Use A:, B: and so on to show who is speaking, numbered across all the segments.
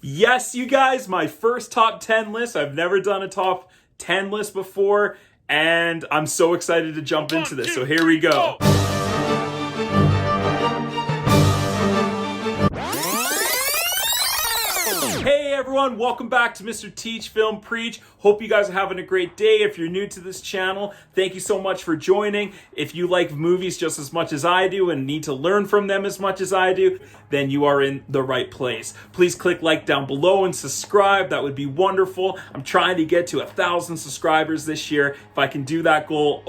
A: Yes, you guys, my first top 10 list. I've never done a top 10 list before, and I'm so excited to jump into this. So here we go. Hey everyone, welcome back to Mr. Teach Film Preach. Hope you guys are having a great day. If you're new to this channel, thank you so much for joining. If you like movies just as much as I do and need to learn from them as much as I do, then you are in the right place. Please click like down below and subscribe. That would be wonderful. I'm trying to get to 1,000 subscribers this year. If I can do that goal,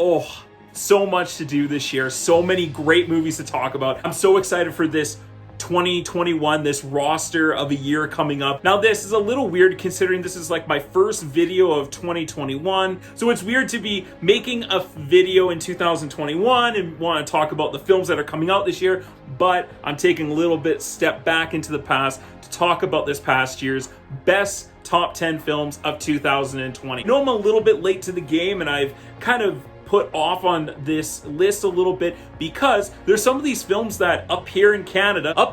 A: so much to do this year. So many great movies to talk about. I'm so excited for this 2021, this roster of a year coming up. Now this is a little weird considering this is like my first video of 2021. So it's weird to be making a video in 2021 and want to talk about the films that are coming out this year, but I'm taking a little bit step back into the past to talk about this past year's best top 10 films of 2020. I know I'm a little bit late to the game and I've kind of put off on this list a little bit because there's some of these films that up here in Canada, I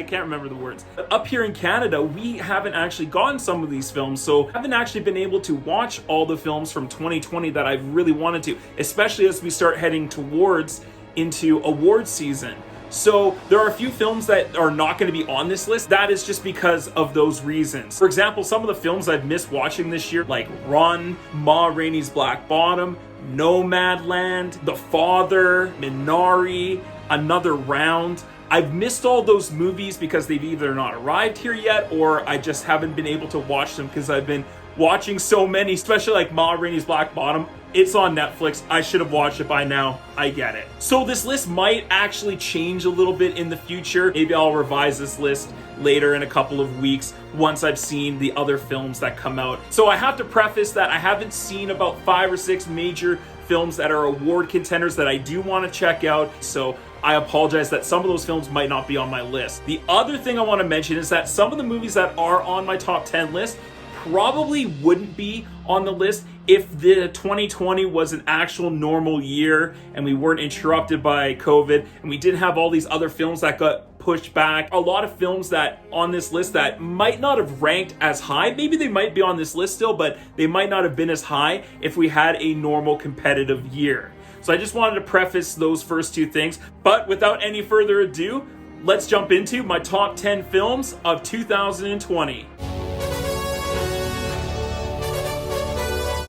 A: can't remember the words. Up here in Canada, we haven't actually gotten some of these films, so I haven't actually been able to watch all the films from 2020 that I've really wanted to, especially as we start heading towards into award season. So there are a few films that are not going to be on this list. That is just because of those reasons. For example, some of the films I've missed watching this year, like Run, Ma Rainey's Black Bottom, Nomadland, The Father, Minari, Another Round. I've missed all those movies because they've either not arrived here yet or I just haven't been able to watch them because I've been watching so many, especially like Ma Rainey's Black Bottom. It's on Netflix. I should have watched it by now. I get it. So this list might actually change a little bit in the future. Maybe I'll revise this list later in a couple of weeks once I've seen the other films that come out. So I have to preface that I haven't seen about 5 or 6 major films that are award contenders that I do want to check out. So I apologize that some of those films might not be on my list. The other thing I want to mention is that some of the movies that are on my top 10 list probably wouldn't be on the list if the 2020 was an actual normal year and we weren't interrupted by COVID and we didn't have all these other films that got pushed back. A lot of films that on this list that might not have ranked as high, maybe they might be on this list still, but they might not have been as high if we had a normal competitive year. So I just wanted to preface those first two things, but without any further ado, let's jump into my top 10 films of 2020.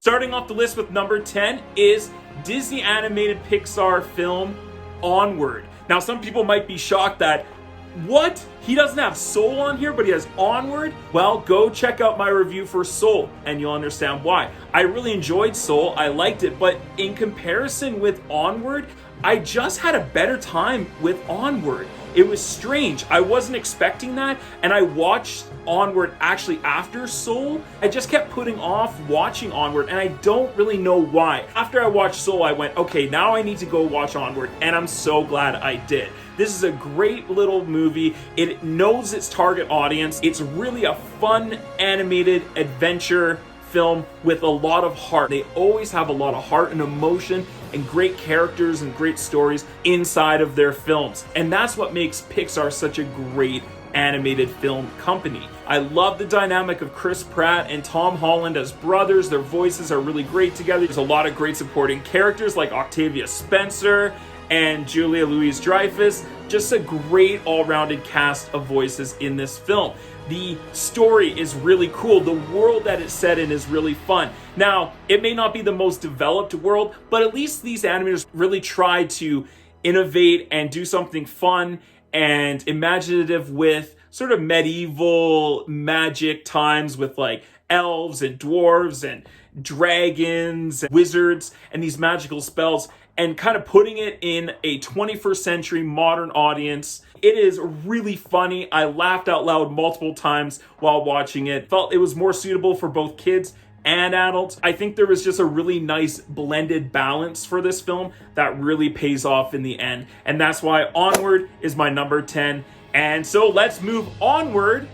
A: Starting off the list with number 10 is Disney animated Pixar film Onward. Now some people might be shocked that, what? He doesn't have Soul on here, but he has Onward? Well, go check out my review for Soul and you'll understand why. I really enjoyed Soul, I liked it, but in comparison with Onward, I just had a better time with Onward. It was strange. I wasn't expecting that, and I watched Onward actually after Soul. I just kept putting off watching Onward, and I don't really know why. After I watched Soul, I went, okay, now I need to go watch Onward, and I'm so glad I did. This is a great little movie. It knows its target audience. It's really a fun, animated adventure film with a lot of heart. They always have a lot of heart and emotion and great characters and great stories inside of their films. And that's what makes Pixar such a great animated film company. I love the dynamic of Chris Pratt and Tom Holland as brothers. Their voices are really great together. There's a lot of great supporting characters like Octavia Spencer and Julia Louis-Dreyfus. Just a great all-rounded cast of voices in this film. The story is really cool. The world that it's set in is really fun. Now, it may not be the most developed world, but at least these animators really try to innovate and do something fun and imaginative with sort of medieval magic times with like elves and dwarves and dragons and wizards and these magical spells, and kind of putting it in a 21st century modern audience. It is really funny. I laughed out loud multiple times while watching it. Felt it was more suitable for both kids and adults. I think there was just a really nice blended balance for this film that really pays off in the end. And that's why Onward is my number 10. And so let's move onward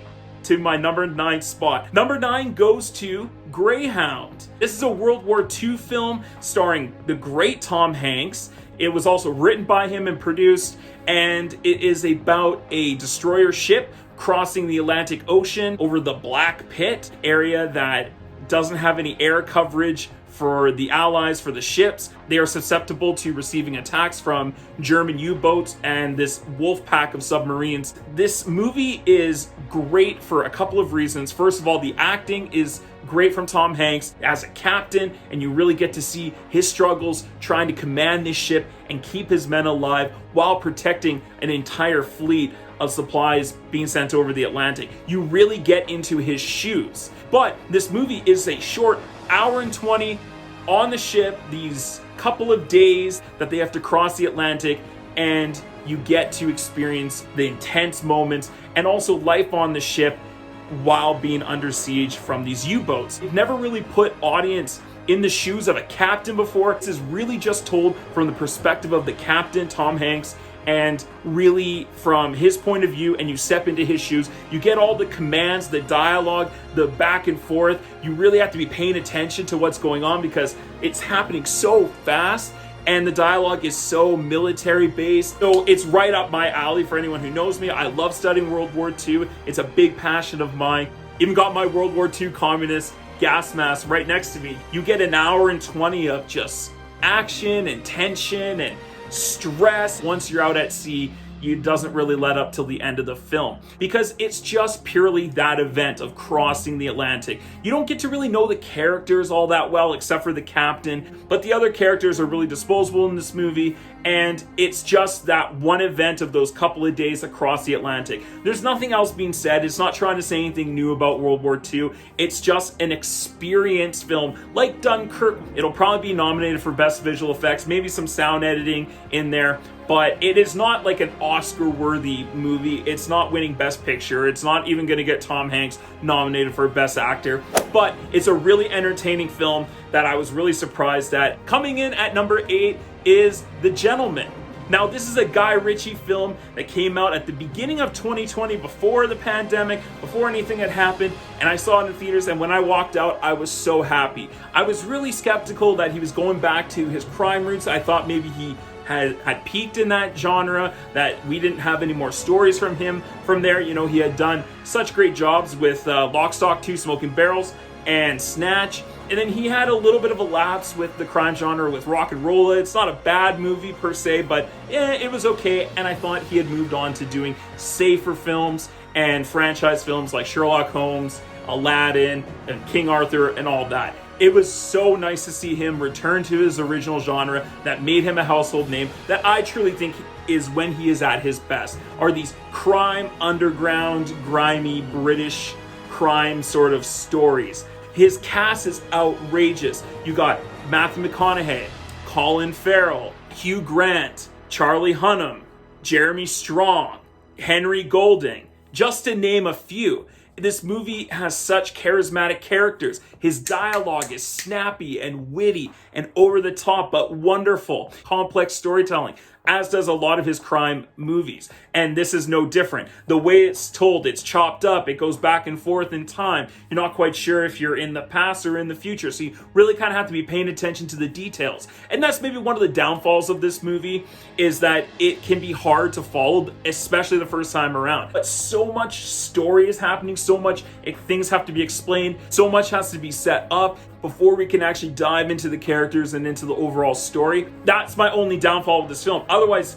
A: to my number 9 spot. Number 9 goes to Greyhound. This is a World War II film starring the great Tom Hanks. It was also written by him and produced, and it is about a destroyer ship crossing the Atlantic Ocean over the Black Pit area that doesn't have any air coverage for the Allies, for the ships. They are susceptible to receiving attacks from German U-boats and this wolf pack of submarines. This movie is great for a couple of reasons. First of all, the acting is great from Tom Hanks as a captain, and you really get to see his struggles trying to command this ship and keep his men alive while protecting an entire fleet of supplies being sent over the Atlantic. You really get into his shoes. But this movie is a short hour and 20 on the ship, these couple of days that they have to cross the Atlantic, and you get to experience the intense moments and also life on the ship while being under siege from these U-boats. They've never really put audience in the shoes of a captain before. This is really just told from the perspective of the captain, Tom Hanks, and really from his point of view, and you step into his shoes. You get all the commands, the dialogue, the back and forth. You really have to be paying attention to what's going on because it's happening so fast, and the dialogue is so military based. So it's right up my alley. For anyone who knows me, I love studying World War II. It's a big passion of mine. Even got my World War II communist gas mask right next to me. You get an hour and 20 of just action and tension and stress. Once you're out at sea, it doesn't really let up till the end of the film because it's just purely that event of crossing the Atlantic. You don't get to really know the characters all that well except for the captain, but the other characters are really disposable in this movie, and it's just that one event of those couple of days across the Atlantic. There's nothing else being said. It's not trying to say anything new about World War II. It's just an experience film like Dunkirk. It'll probably be nominated for Best Visual Effects, maybe some sound editing in there, but it is not like an Oscar-worthy movie. It's not winning Best Picture. It's not even going to get Tom Hanks nominated for Best Actor. But it's a really entertaining film that I was really surprised at. Coming in at number 8 is The Gentleman. Now, this is a Guy Ritchie film that came out at the beginning of 2020, before the pandemic, before anything had happened, and I saw it in theaters, and when I walked out, I was so happy. I was really skeptical that he was going back to his crime roots. I thought maybe he had peaked in that genre, that we didn't have any more stories from him from there. You know, he had done such great jobs with Lock, Stock, 2 Smoking Barrels and Snatch, and then he had a little bit of a lapse with the crime genre with Rock and Rolla. It's not a bad movie per se, but it was okay, and I thought he had moved on to doing safer films and franchise films like Sherlock Holmes, Aladdin, and King Arthur, and all that. It was so nice to see him return to his original genre that made him a household name, that I truly think is when he is at his best, are these crime, underground, grimy, British crime sort of stories. His cast is outrageous. You got Matthew McConaughey, Colin Farrell, Hugh Grant, Charlie Hunnam, Jeremy Strong, Henry Golding, just to name a few. This movie has such charismatic characters. His dialogue is snappy and witty and over the top, but wonderful. Complex storytelling, as does a lot of his crime movies. And this is no different. The way it's told, it's chopped up. It goes back and forth in time. You're not quite sure if you're in the past or in the future. So you really kind of have to be paying attention to the details. And that's maybe one of the downfalls of this movie, is that it can be hard to follow, especially the first time around. But so much story is happening, so much things have to be explained, so much has to be set up before we can actually dive into the characters and into the overall story. That's my only downfall with this film. Otherwise,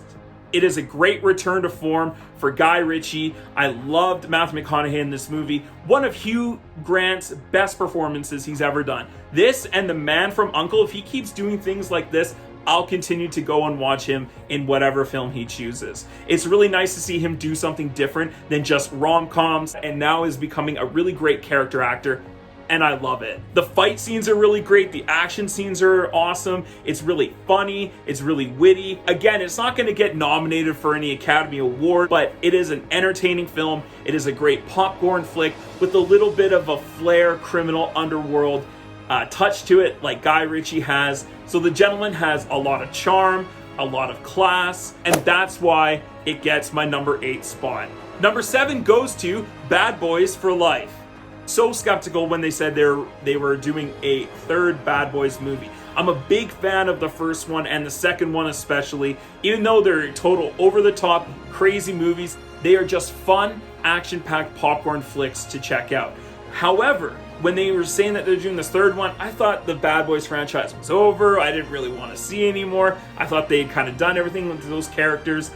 A: it is a great return to form for Guy Ritchie. I loved Matthew McConaughey in this movie. One of Hugh Grant's best performances he's ever done. This and The Man from U.N.C.L.E., if he keeps doing things like this, I'll continue to go and watch him in whatever film he chooses. It's really nice to see him do something different than just rom-coms, and now is becoming a really great character actor, and I love it. The fight scenes are really great. The action scenes are awesome. It's really funny. It's really witty. Again, it's not going to get nominated for any Academy Award, but it is an entertaining film. It is a great popcorn flick with a little bit of a flair criminal underworld touch to it, like Guy Ritchie has. So The Gentleman has a lot of charm, a lot of class, and that's why it gets my number 8 spot. Number 7 goes to Bad Boys for Life. so skeptical when they said they were doing a third Bad Boys movie. I'm a big fan of the first one and the second one especially. Even though they're total over-the-top, crazy movies, they are just fun, action-packed popcorn flicks to check out. However, when they were saying that they're doing this third one, I thought the Bad Boys franchise was over. I didn't really want to see anymore. I thought they'd kind of done everything with those characters.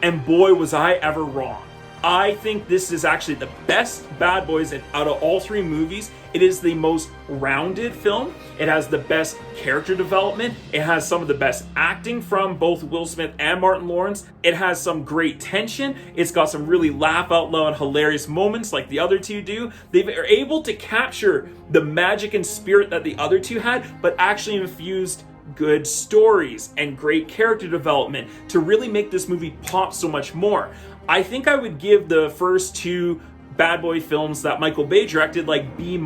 A: And boy, was I ever wrong. I think this is actually the best Bad Boys out of all three movies. It is the most rounded film. It has the best character development. It has some of the best acting from both Will Smith and Martin Lawrence. It has some great tension. It's got some really laugh out loud hilarious moments like the other two do. They are able to capture the magic and spirit that the other two had, but actually infused good stories and great character development to really make this movie pop so much more. I think I would give the first two Bad Boy films that Michael Bay directed like B-,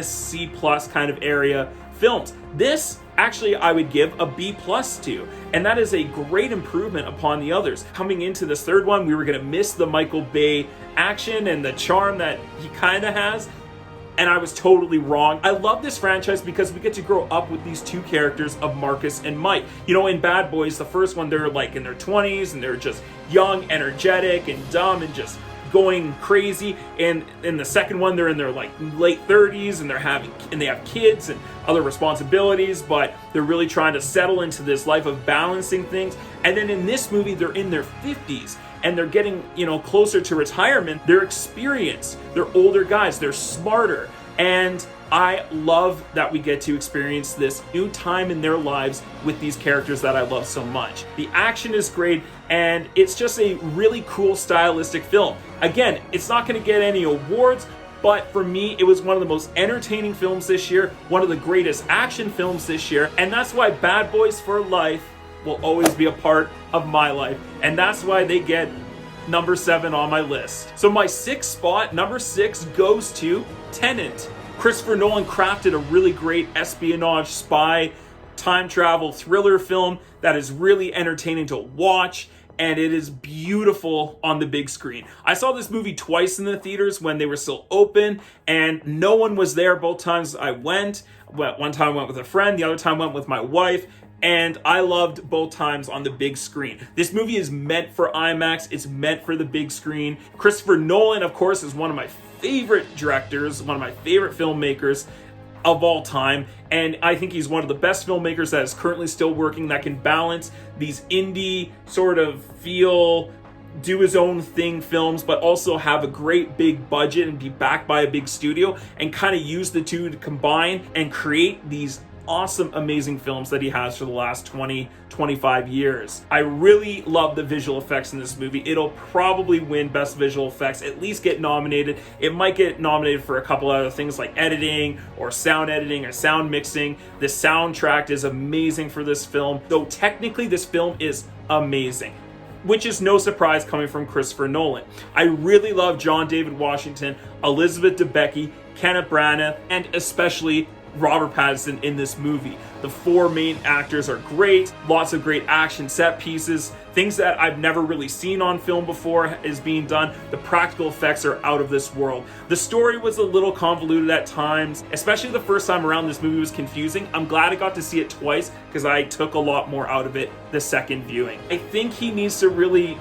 A: C+ kind of area films. This actually I would give a B+ to, and that is a great improvement upon the others. Coming into this third one, we were going to miss the Michael Bay action and the charm that he kind of has, and I was totally wrong. I love this franchise because we get to grow up with these two characters of Marcus and Mike. You know, in Bad Boys, the first one, they're like in their 20s and they're just young, energetic, and dumb and just going crazy. And in the second one, they're in their like late 30s and they have kids and other responsibilities, but they're really trying to settle into this life of balancing things. And then in this movie, they're in their 50s. And they're getting, closer to retirement. They're experienced. They're older guys. They're smarter. And I love that we get to experience this new time in their lives with these characters that I love so much. The action is great, and it's just a really cool stylistic film. Again, it's not going to get any awards, but for me, it was one of the most entertaining films this year, one of the greatest action films this year, and that's why Bad Boys for Life will always be a part of my life, and that's why they get number 7 on my list. So my 6th spot, number 6, goes to Tenet. Christopher Nolan crafted a really great espionage, spy, time travel thriller film that is really entertaining to watch, and it is beautiful on the big screen. I saw this movie twice in the theaters when they were still open, and no one was there both times I went. One time I went with a friend, the other time I went with my wife, and I loved both times on the big screen. This movie is meant for IMAX. It's meant for the big screen. Christopher Nolan, of course, is one of my favorite directors, one of my favorite filmmakers of all time, and I think he's one of the best filmmakers that is currently still working, that can balance these indie sort of feel, do his own thing films, but also have a great big budget and be backed by a big studio, and kind of use the two to combine and create these awesome, amazing films that he has for the last 20-25 years. I really love the visual effects in this movie. It'll probably win Best Visual Effects, at least get nominated. It might get nominated for a couple other things like editing or sound mixing. The soundtrack is amazing for this film, though technically this film is amazing, which is no surprise coming from Christopher Nolan. I really love John David Washington, Elizabeth Debicki, Kenneth Branagh, and especially Robert Pattinson in this movie. The 4 main actors are great, lots of great action set pieces, things that I've never really seen on film before is being done. The practical effects are out of this world. The story was a little convoluted at times, especially the first time around. This movie was confusing. I'm glad I got to see it twice because I took a lot more out of it the second viewing. I think he needs to really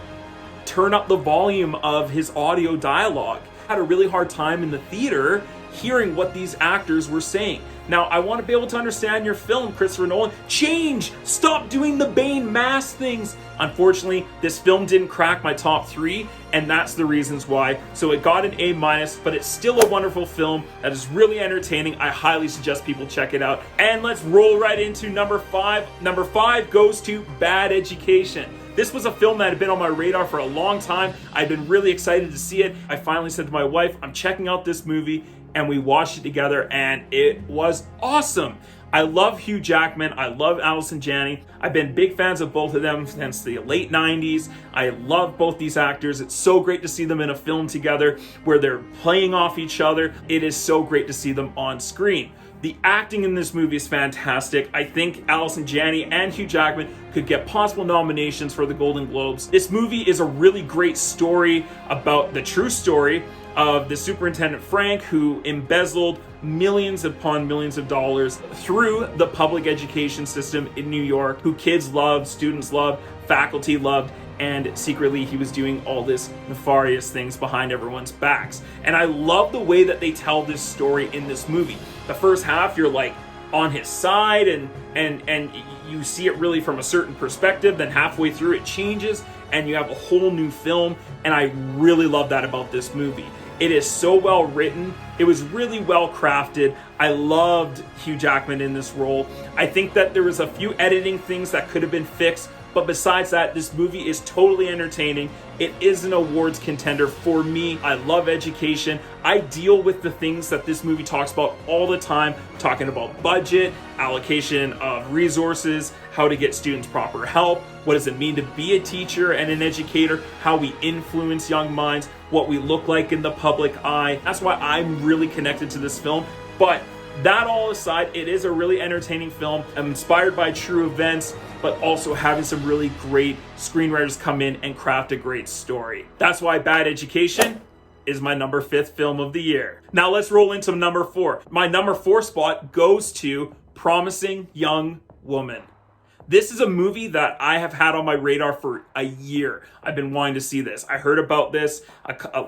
A: turn up the volume of his audio dialogue. I had a really hard time in the theater hearing what these actors were saying. Now, I want to be able to understand your film, Christopher Nolan. Change! Stop doing the Bane mask things! Unfortunately, this film didn't crack my top 3, and that's the reasons why. So it got an A-, but it's still a wonderful film that is really entertaining. I highly suggest people check it out. And let's roll right into number 5. Number 5 goes to Bad Education. This was a film that had been on my radar for a long time. I've been really excited to see it. I finally said to my wife, I'm checking out this movie, and we watched it together, and it was awesome. I love Hugh Jackman. I love Allison Janney. I've been big fans of both of them since the late 90s. I love both these actors. It's so great to see them in a film together where they're playing off each other. It is so great to see them on screen. The acting in this movie is fantastic. I think Allison Janney and Hugh Jackman could get possible nominations for the Golden Globes. This movie is a really great story about the true story of the Superintendent Frank, who embezzled millions upon millions of dollars through the public education system in New York, who kids loved, students loved, faculty loved, and secretly he was doing all this nefarious things behind everyone's backs. And I love the way that they tell this story in this movie. The first half, you're like on his side and you see it really from a certain perspective. Then halfway through it changes and you have a whole new film. And I really love that about this movie. It is so well written. It was really well crafted. I loved Hugh Jackman in this role. I think that there was a few editing things that could have been fixed, but besides that, this movie is totally entertaining. It is an awards contender for me. I love education. I deal with the things that this movie talks about all the time, talking about budget, allocation of resources, how to get students proper help, what does it mean to be a teacher and an educator, how we influence young minds, what we look like in the public eye. That's why I'm really connected to this film. But that all aside, it is a really entertaining film. I'm inspired by true events, but also having some really great screenwriters come in and craft a great story. That's why Bad Education is my number 5th film of the year. Now let's roll into number 4. My number 4 spot goes to Promising Young Woman. This is a movie that I have had on my radar for a year. I've been wanting to see this. I heard about this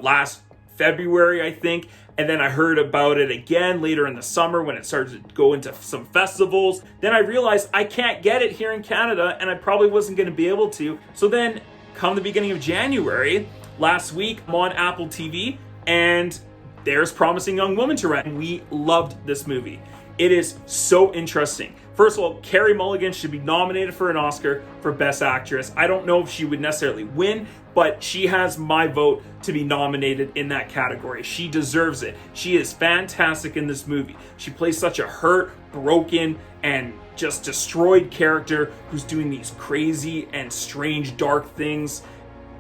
A: last February, I think, and then I heard about it again later in the summer when it started to go into some festivals. Then I realized I can't get it here in Canada, and I probably wasn't going to be able to. So then, come the beginning of January, last week, I'm on Apple TV, and there's Promising Young Woman to rent. And we loved this movie. It is so interesting. First of all, Carey Mulligan should be nominated for an Oscar for Best Actress. I don't know if she would necessarily win, but she has my vote to be nominated in that category. She deserves it. She is fantastic in this movie. She plays such a hurt, broken, and just destroyed character who's doing these crazy and strange, dark things.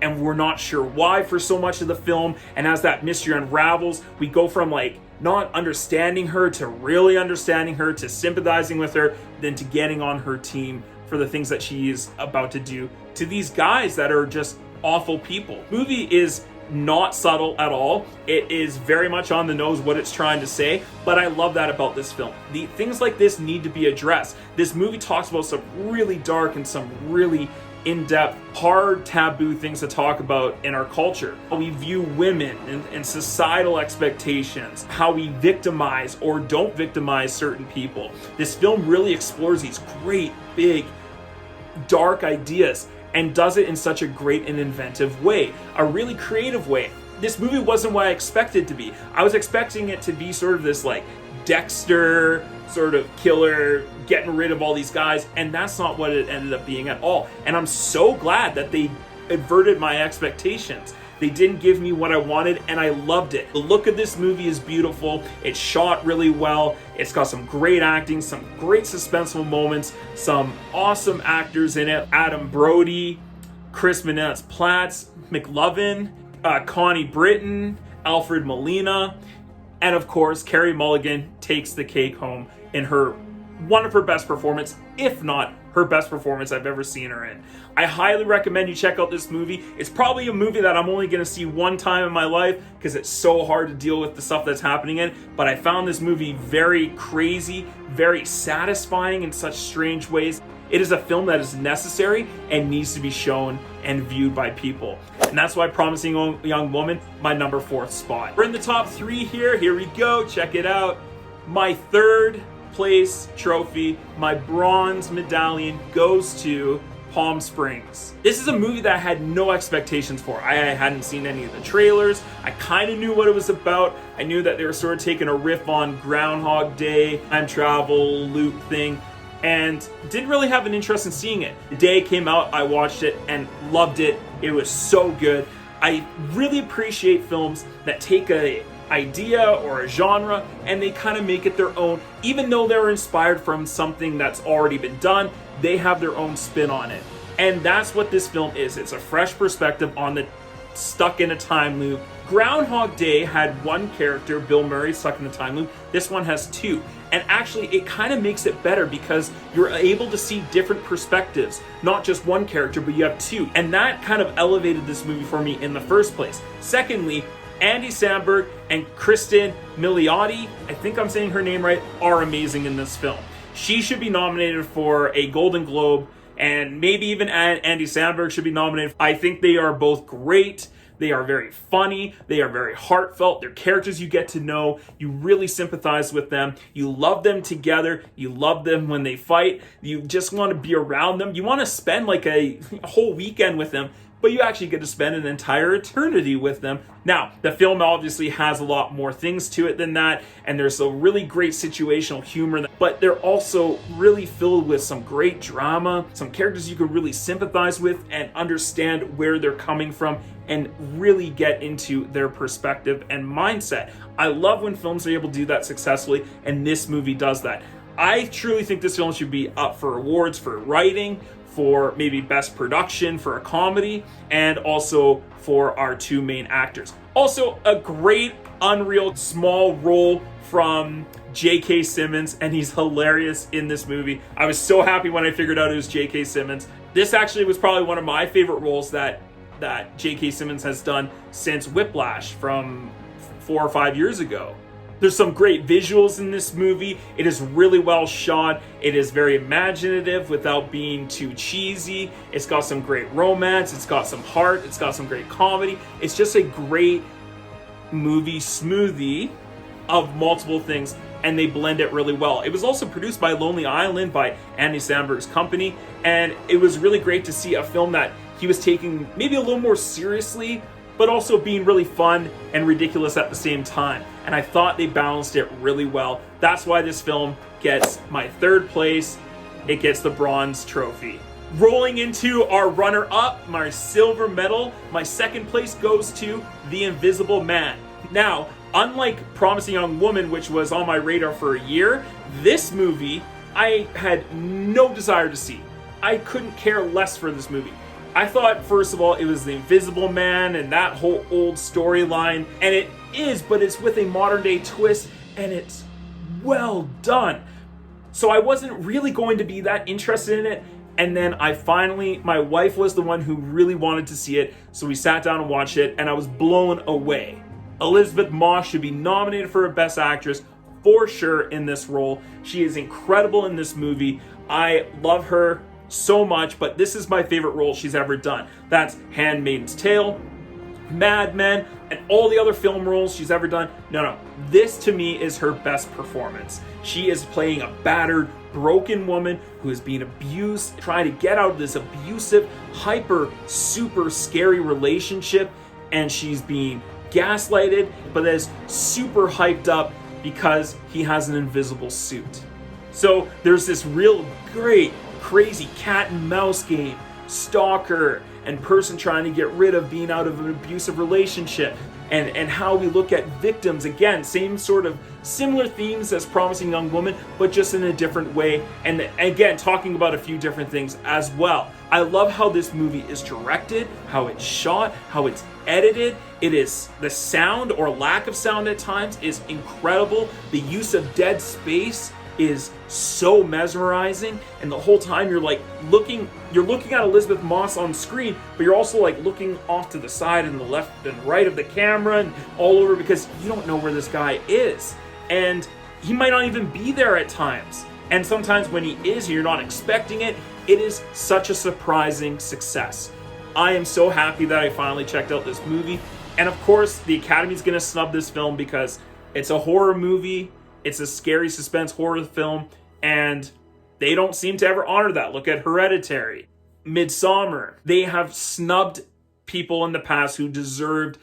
A: And we're not sure why for so much of the film. And as that mystery unravels, we go from like not understanding her to really understanding her to sympathizing with her, then to getting on her team for the things that she is about to do to these guys that are just awful people. The movie is not subtle at all. It is very much on the nose what it's trying to say, but I love that about this film. The things like this need to be addressed. This movie talks about some really dark and some really in-depth, hard, taboo things to talk about in our culture. How we view women and societal expectations, how we victimize or don't victimize certain people. This film really explores these great, big, dark ideas and does it in such a great and inventive way, a really creative way. This movie wasn't what I expected it to be. I was expecting it to be sort of this like Dexter sort of killer, getting rid of all these guys, and that's not what it ended up being at all. And I'm so glad that they averted my expectations. They didn't give me what I wanted, and I loved it. The look of this movie is beautiful. It's shot really well. It's got some great acting, some great suspenseful moments, some awesome actors in it. Adam Brody, Chris Moniz-Platts, McLovin, Connie Britton, Alfred Molina, and of course, Carey Mulligan takes the cake home in one of her best performances, if not her best performance I've ever seen her in. I highly recommend you check out this movie. It's probably a movie that I'm only going to see one time in my life because it's so hard to deal with the stuff that's happening in, but I found this movie very crazy, very satisfying in such strange ways. It is a film that is necessary and needs to be shown and viewed by people. And that's why Promising Young Woman, my number 4th spot. We're in the top 3 here. Here we go. Check it out. My 3rd place trophy, my bronze medallion, goes to Palm Springs. This is a movie that I had no expectations for. I hadn't seen any of the trailers. I kind of knew what it was about. I knew that they were sort of taking a riff on Groundhog Day, time travel, loop thing, and didn't really have an interest in seeing it. The day it came out, I watched it and loved it. It was so good. I really appreciate films that take a idea or a genre and they kind of make it their own. Even though they're inspired from something that's already been done, they have their own spin on it. And that's what this film is. It's a fresh perspective on the stuck in a time loop. Groundhog Day had one character, Bill Murray, stuck in the time loop. This one has two. And actually, it kind of makes it better because you're able to see different perspectives. Not just one character, but you have two. And that kind of elevated this movie for me in the first place. Secondly, Andy Samberg and Kristen Milioti, I think I'm saying her name right, are amazing in this film. She should be nominated for a Golden Globe, and maybe even Andy Samberg should be nominated. I think they are both great. They are very funny. They are very heartfelt. They're characters you get to know. You really sympathize with them. You love them together. You love them when they fight. You just want to be around them. You want to spend like a whole weekend with them, but you actually get to spend an entire eternity with them. Now, the film obviously has a lot more things to it than that, and there's a really great situational humor, but they're also really filled with some great drama, some characters you can really sympathize with and understand where they're coming from and really get into their perspective and mindset. I love when films are able to do that successfully, and this movie does that. I truly think this film should be up for awards for writing, for maybe best production for a comedy, and also for our two main actors. Also, a great unreal small role from J.K. Simmons, and he's hilarious in this movie. I was so happy when I figured out it was J.K. Simmons. This actually was probably one of my favorite roles that J.K. Simmons has done since Whiplash from 4 or 5 years ago. There's some great visuals in this movie. It is really well shot. It is very imaginative without being too cheesy. It's got some great romance. It's got some heart. It's got some great comedy. It's just a great movie smoothie of multiple things, and they blend it really well. It was also produced by Lonely Island, by Andy Samberg's company, and it was really great to see a film that he was taking maybe a little more seriously, but also being really fun and ridiculous at the same time. And I thought they balanced it really well. That's why this film gets my third place. It gets the bronze trophy. Rolling into our runner-up, my silver medal, my second place goes to The Invisible Man. Now, unlike Promising Young Woman, which was on my radar for a year, this movie I had no desire to see. I couldn't care less for this movie. I thought, first of all, it was The Invisible Man and that whole old storyline, and it is, but it's with a modern day twist, and it's well done. So I wasn't really going to be that interested in it, and then my wife was the one who really wanted to see it, so we sat down and watched it, and I was blown away. Elisabeth Moss should be nominated for a Best Actress for sure in this role. She is incredible in this movie. I love her so much, but this is my favorite role she's ever done. That's Handmaid's Tale, Mad Men, and all the other film roles she's ever done. No, this to me is her best performance. She is playing a battered, broken woman who is being abused, trying to get out of this abusive, super scary relationship, and she's being gaslighted, but is super hyped up because he has an invisible suit. So there's this real great crazy cat and mouse game, stalker and person trying to get rid of being out of an abusive relationship, and how we look at victims. Again, same sort of similar themes as Promising Young Woman, but just in a different way, and again talking about a few different things as well. I love how this movie is directed, how it's shot, how it's edited. It is, the sound or lack of sound at times is incredible. The use of dead space is so mesmerizing, and the whole time you're looking at Elisabeth Moss on screen, but you're also like looking off to the side and the left and right of the camera and all over, because you don't know where this guy is, and he might not even be there at times, and sometimes when he is, you're not expecting it. It is such a surprising success. I am so happy that I finally checked out this movie, and of course the Academy's gonna snub this film because it's a horror movie. It's a scary suspense horror film, and they don't seem to ever honor that. Look at Hereditary, Midsommar. They have snubbed people in the past who deserved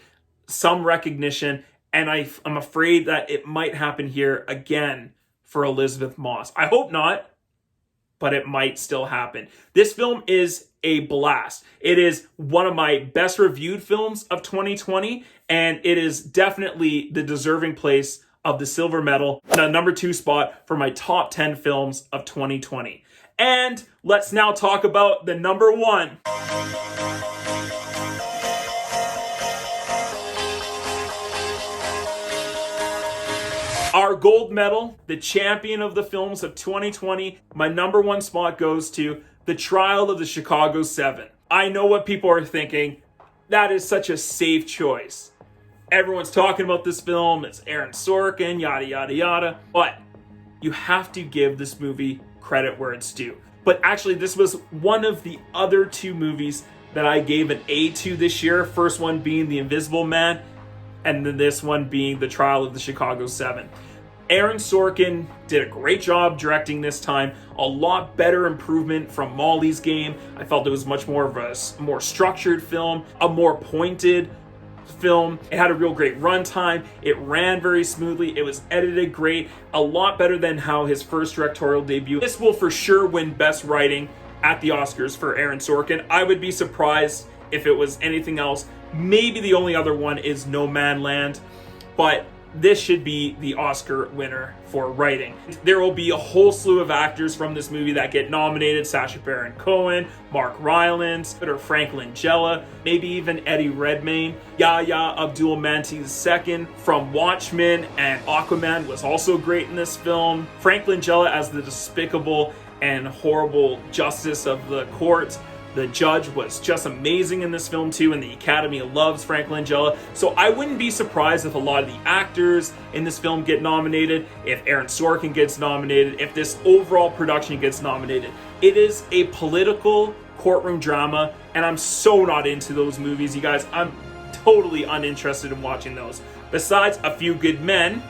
A: some recognition, and I'm afraid that it might happen here again for Elisabeth Moss. I hope not, but it might still happen. This film is a blast. It is one of my best reviewed films of 2020, and it is definitely the deserving place of the silver medal, the number 2 spot for my top 10 films of 2020. And let's now talk about the number 1. Our gold medal, the champion of the films of 2020, my number one spot goes to The Trial of the Chicago 7. I know what people are thinking. That is such a safe choice. Everyone's talking about this film. It's Aaron Sorkin, yada, yada, yada. But you have to give this movie credit where it's due. But actually, this was one of the other two movies that I gave an A to this year. First one being The Invisible Man, and then this one being The Trial of the Chicago 7. Aaron Sorkin did a great job directing this time. A lot better improvement from Molly's Game. I felt it was much more of a more structured film, a more pointed film. It had a real great runtime. It ran very smoothly. It was edited great. A lot better than how his first directorial debut. This will for sure win Best Writing at the Oscars for Aaron Sorkin. I would be surprised if it was anything else. Maybe the only other one is No Man Land, but this should be the Oscar winner for writing. There will be a whole slew of actors from this movie that get nominated. Sacha Baron Cohen, Mark Rylance, or Frank Langella, maybe even Eddie Redmayne. Yahya Abdul-Mateen II from Watchmen and Aquaman was also great in this film. Frank Langella as the despicable and horrible justice of the court. The judge was just amazing in this film too, and the Academy loves Frank Langella. So I wouldn't be surprised if a lot of the actors in this film get nominated, if Aaron Sorkin gets nominated, if this overall production gets nominated. It is a political courtroom drama, and I'm so not into those movies, you guys. I'm totally uninterested in watching those. Besides A Few Good Men,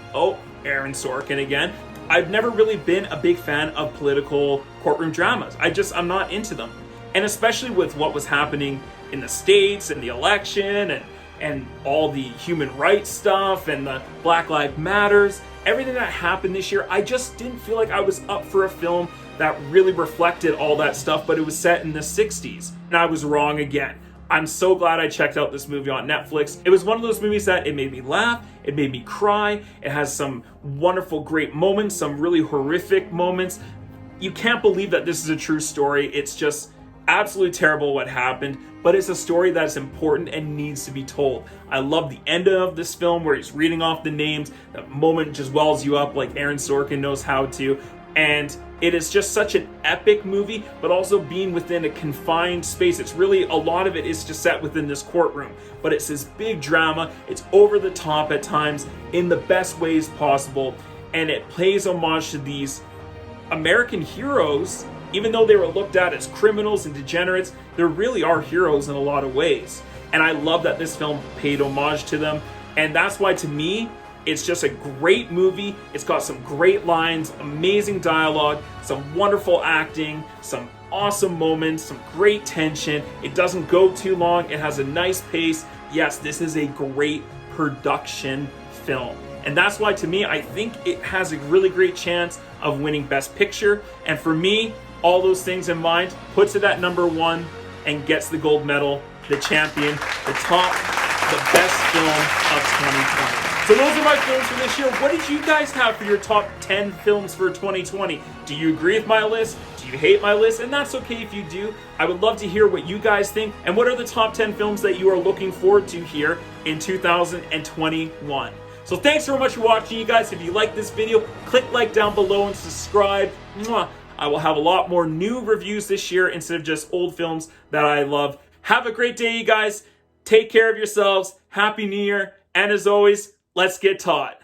A: Aaron Sorkin again. I've never really been a big fan of political courtroom dramas. I'm not into them. And especially with what was happening in the States and the election and all the human rights stuff and the Black Lives Matters, everything that happened this year, I just didn't feel like I was up for a film that really reflected all that stuff, but it was set in the 60s. And I was wrong again. I'm so glad I checked out this movie on Netflix. It was one of those movies that it made me laugh, it made me cry, it has some wonderful, great moments, some really horrific moments. You can't believe that this is a true story. It's just absolutely terrible what happened, but it's a story that's important and needs to be told. I love the end of this film where he's reading off the names. That moment just wells you up like Aaron Sorkin knows how to. And it is just such an epic movie, but also being within a confined space. It's really, a lot of it is just set within this courtroom, but it's this big drama. It's over the top at times in the best ways possible. And it pays homage to these American heroes. Even though they were looked at as criminals and degenerates, there really are heroes in a lot of ways. And I love that this film paid homage to them. And that's why, to me, it's just a great movie. It's got some great lines, amazing dialogue, some wonderful acting, some awesome moments, some great tension. It doesn't go too long. It has a nice pace. Yes, this is a great production film. And that's why, to me, I think it has a really great chance of winning Best Picture. And for me, all those things in mind, puts it at number one and gets the gold medal, the champion, the top, the best film of 2020. So those are my films for this year. What did you guys have for your top 10 films for 2020? Do you agree with my list? Do you hate my list? And that's okay if you do. I would love to hear what you guys think. And what are the top 10 films that you are looking forward to here in 2021? So thanks so much for watching, you guys. If you like this video, click like down below and subscribe. Mwah. I will have a lot more new reviews this year instead of just old films that I love. Have a great day, you guys. Take care of yourselves. Happy New Year. And as always, let's get taught.